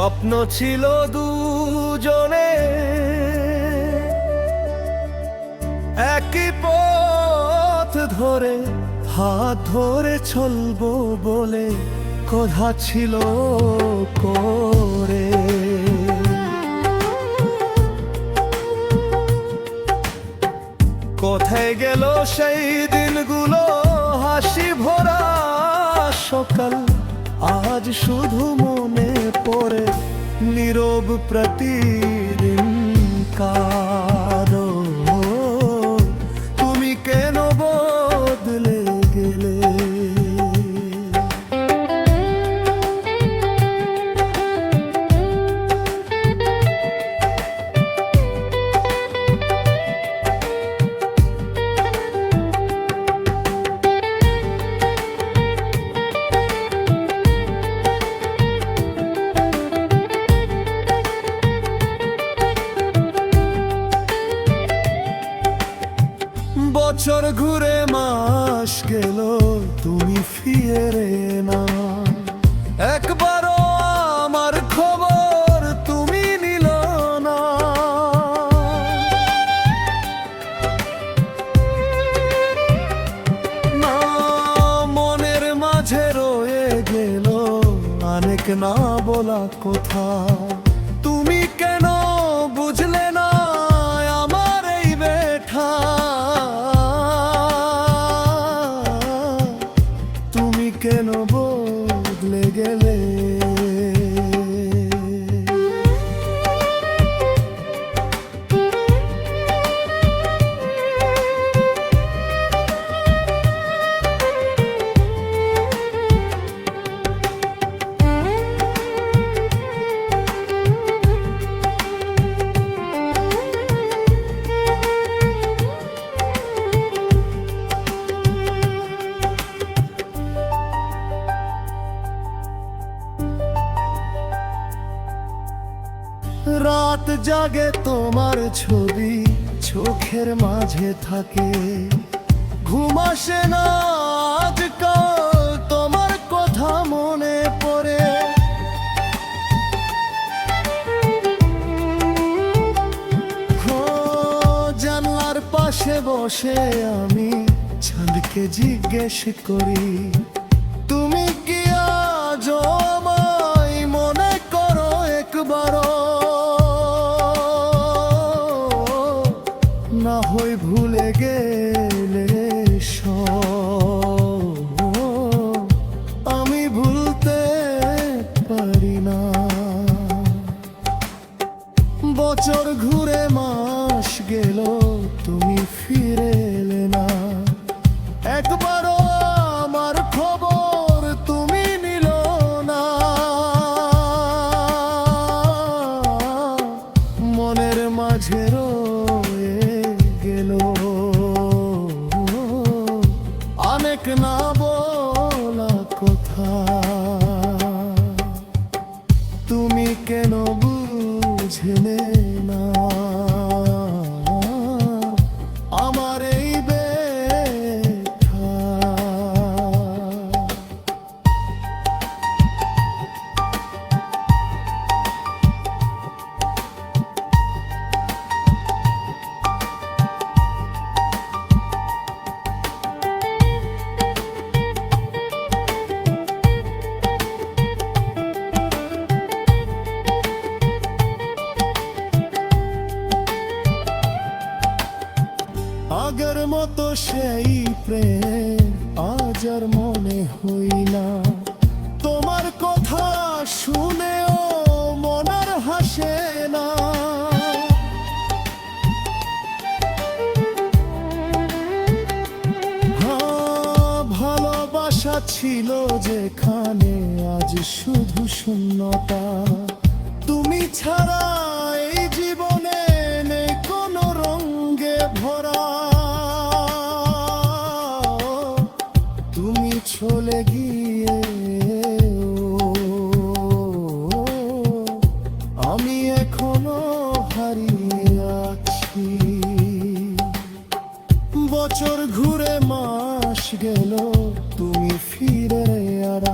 স্বপ্ন ছিল দুজনে একই পথ ধরে, হাত ধরে চলবো বলে কথা ছিল করে। কোথায় গেল সেই দিনগুলো, হাসি ভরা সকাল, আজ শুধু মনে পড়ে নীরব প্রতিদিন কারো। তুমি কেন বদলে গেলে? বছর ঘুরে মাস গেল, তুমি ফিরে না। একবারও আমার খবর তুমি নিল না। না, মনের মাঝে রয়ে গেল অনেক না বলা কথা। তুমি কেন বুঝলে না আমার এই ব্যথা? কেন বদলে গেলে? রাত জাগে তোমার ছবি চোখের মাঝে থাকে, ঘুম আসে না আজকাল তোমার কথা মনে পড়ে। জানলার পাশে বসে আমি চাঁদকে জিজ্ঞেস করি, তুমি কি আজ আমায় মনে করো একবারও? না হয় ভুলে গেলে আমি ভুলতে পারি না। বছর ঘুরে মাস গেল, তুমি ফিরে এলে না। একবারও আমার খবর তুমি নিল না। মনের মাঝে অনেক না বলা কথা। তুমি কেন বুঝলে না আমার এই ব্যথা? আগের মতো সেই প্রেম আজ আর মনে হই না। তোমার কথা শুনেও মন আর হাসে না। ভালোবাসা ছিল যেখানে, আজ শুধু শূন্যতা। তুমি ছাড়া এই জীবনে নেই কোনো রঙে ভরা। তুমি চলে গিয়ে আমি এখনো হারিয়ে আছি। বছর ঘুরে মাস গেল, তুমি ফিরে আর